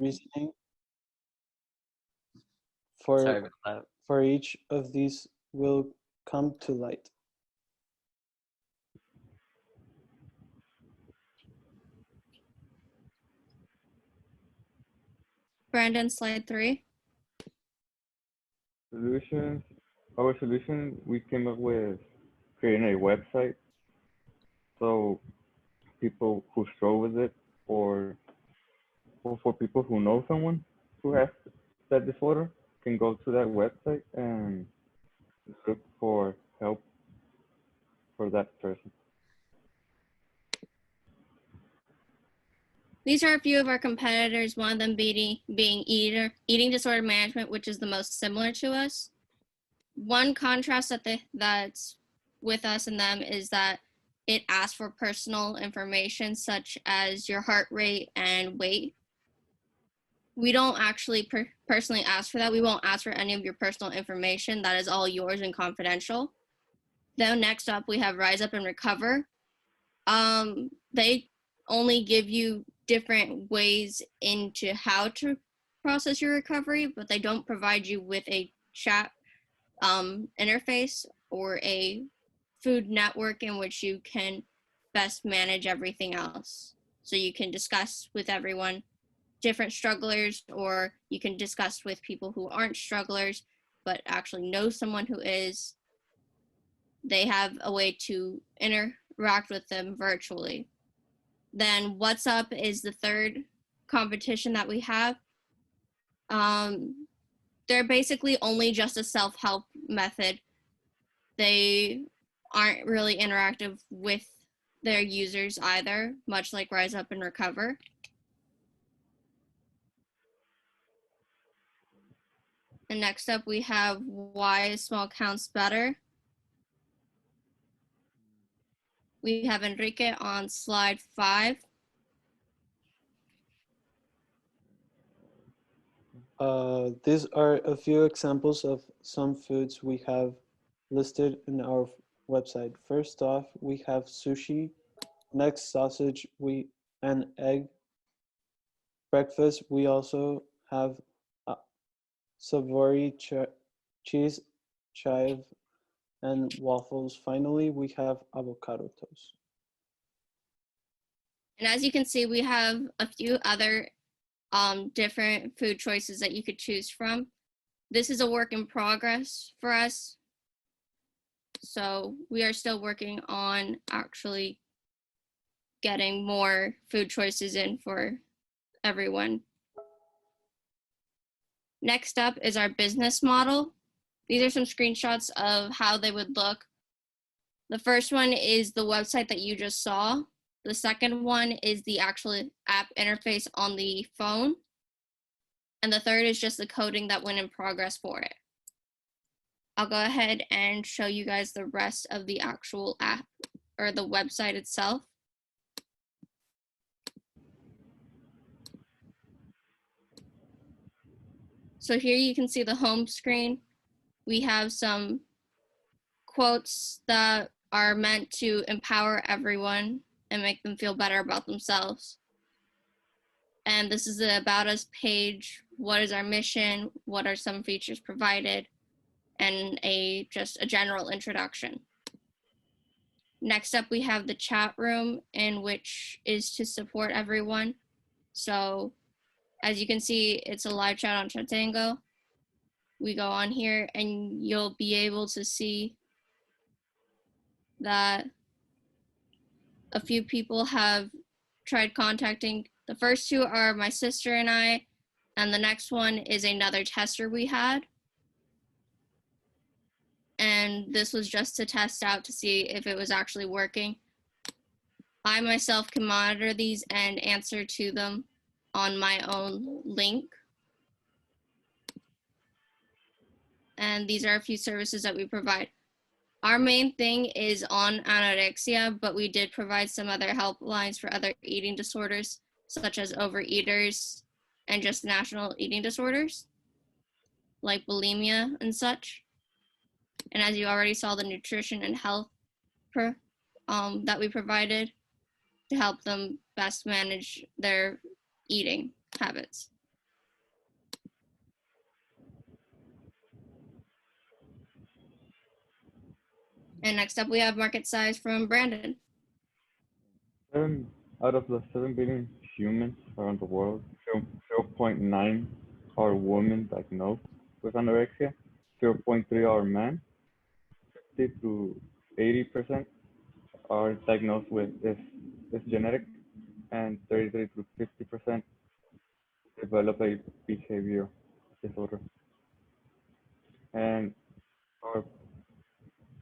reasoning Sorry for about that. for each of these will come to light. Brandon, slide 3. Solutions. Our solution, we came up with creating a website so people who struggle with it, or for people who know someone who has that disorder, can go to that website and look for help for that person. These are a few of our competitors, one of them being eating disorder management, which is the most similar to us. One contrast that's with us and them is that it asks for personal information such as your heart rate and weight. We don't actually personally ask for that. We won't ask for any of your personal information. That is all yours and confidential. Then next up, we have Rise Up and Recover. They only give you different ways into how to process your recovery, but they don't provide you with a chat interface or a food network in which you can best manage everything else. So you can discuss with everyone, different strugglers, or you can discuss with people who aren't strugglers but actually know someone who is. They have a way to interact with them virtually. Then What's Up is the third competition that we have. They're basically only just a self-help method. They aren't really interactive with their users either, much like Rise Up and Recover. And next up we have Why Small Counts Better. We have Enrique on slide 5. These are a few examples of some foods we have listed in our website. First off, we have sushi. Next, sausage, and egg. Breakfast, we also have savory cheese, chive, and waffles. Finally, we have avocado toast. And as you can see, we have a few other different food choices that you could choose from. This is a work in progress for us. So we are still working on actually getting more food choices in for everyone. Next up is our business model. These are some screenshots of how they would look. The first one is the website that you just saw. The second one is the actual app interface on the phone. And the third is just the coding that went in progress for it. I'll go ahead and show you guys the rest of the actual app or the website itself. So here you can see the home screen. We have some quotes that are meant to empower everyone and make them feel better about themselves. And this is the About Us page. What is our mission? What are some features provided? And just a general introduction. Next up, we have the chat room, in which is to support everyone. So as you can see, it's a live chat on Chatango. We go on here and you'll be able to see that a few people have tried contacting. The first two are my sister and I, and the next one is another tester we had. And this was just to test out to see if it was actually working. I myself can monitor these and answer to them on my own link. And these are a few services that we provide. Our main thing is on anorexia, but we did provide some other helplines for other eating disorders, such as overeaters and just national eating disorders, like bulimia and such. And as you already saw, the nutrition and health that we provided to help them best manage their eating habits. And next up, we have market size from Brandon. 7 out of the 7 billion humans around the world, 0.9 are women diagnosed with anorexia, 0.3 are men, 50 to 80% are diagnosed with this genetic, and 33 to 50% develop a behavior disorder. And our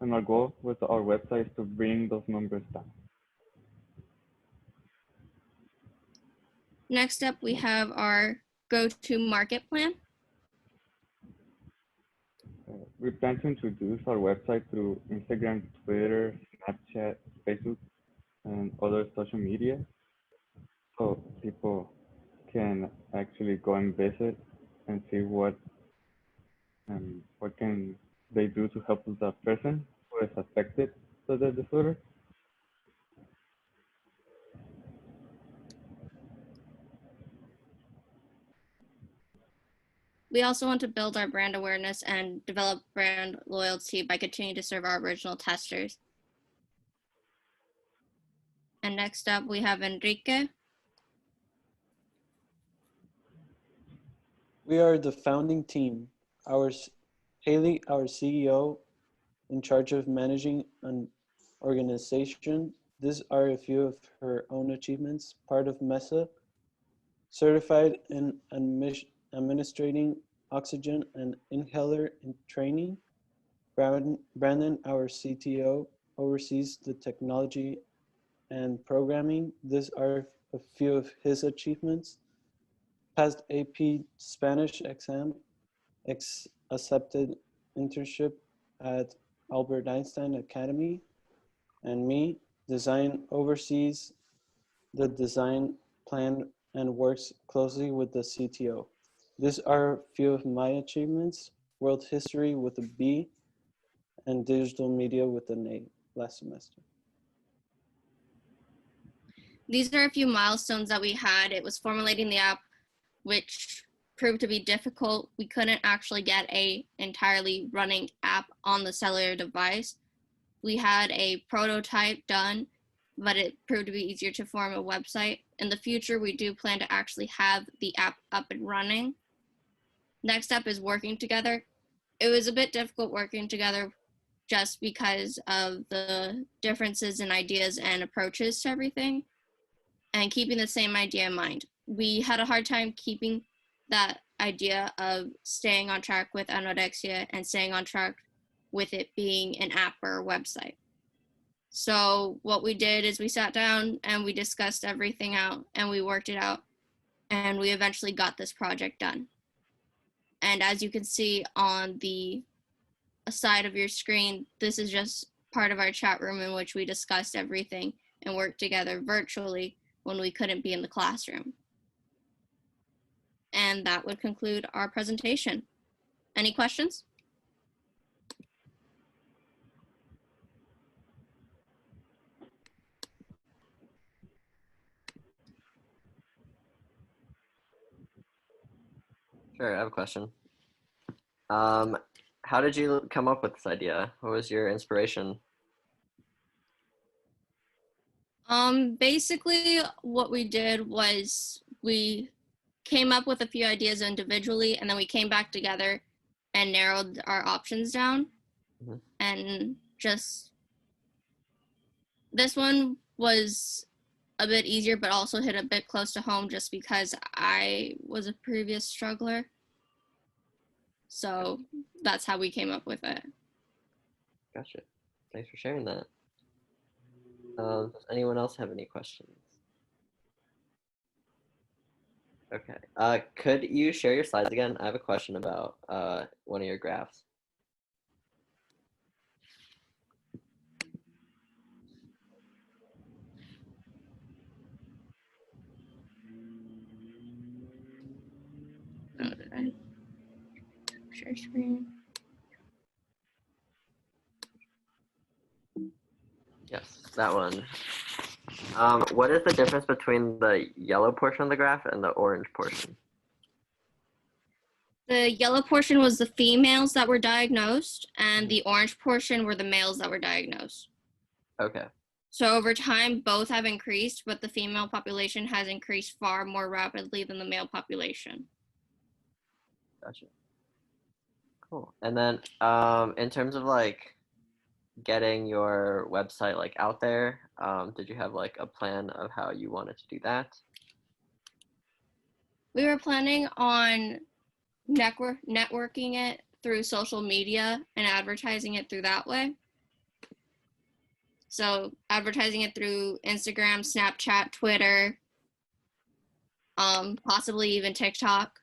and our goal with our website is to bring those numbers down. Next up, we have our go-to-market plan. We plan to introduce our website through Instagram, Twitter, Snapchat, Facebook, and other social media, so people can actually go and visit and see what can they do to help the person who is affected by the disorder. We also want to build our brand awareness and develop brand loyalty by continuing to serve our original testers. And next up, we have Enrique. We are the founding team. Haley, our CEO, in charge of managing an organization. These are a few of her own achievements. Part of MESA, certified in administrating oxygen and inhaler in training. Brandon, our CTO, oversees the technology and programming. These are a few of his achievements. Passed AP Spanish exam, accepted internship at Albert Einstein Academy, and me, design oversees the design plan and works closely with the CTO. These are a few of my achievements: world history with a B and digital media with an A last semester. These are a few milestones that we had. It was formulating the app, which proved to be difficult. We couldn't actually get a entirely running app on the cellular device. We had a prototype done, but it proved to be easier to form a website. In the future, we do plan to actually have the app up and running. Next up is working together. It was a bit difficult working together just because of the differences in ideas and approaches to everything, and keeping the same idea in mind. We had a hard time keeping that idea of staying on track with anorexia and staying on track with it being an app or a website. So what we did is we sat down and we discussed everything out and we worked it out, and we eventually got this project done. And as you can see on the side of your screen, this is just part of our chat room in which we discussed everything and worked together virtually when we couldn't be in the classroom. And that would conclude our presentation. Any questions? Sure, I have a question. How did you come up with this idea? What was your inspiration? Basically, what we did was we came up with a few ideas individually, and then we came back together and narrowed our options down. Mhm. And just this one was a bit easier, but also hit a bit close to home just because I was a previous struggler. So that's how we came up with it. Gotcha. Thanks for sharing that. Does anyone else have any questions? Okay. Could you share your slides again? I have a question about one of your graphs. Oh, did I share screen? Yes, that one. What is the difference between the yellow portion of the graph and the orange portion? The yellow portion was the females that were diagnosed, and the orange portion were the males that were diagnosed. Okay. So over time, both have increased, but the female population has increased far more rapidly than the male population. Gotcha. Cool. And then in terms of like getting your website like out there, did you have like a plan of how you wanted to do that? We were planning on networking it through social media and advertising it through that way. So advertising it through Instagram, Snapchat, Twitter, possibly even TikTok.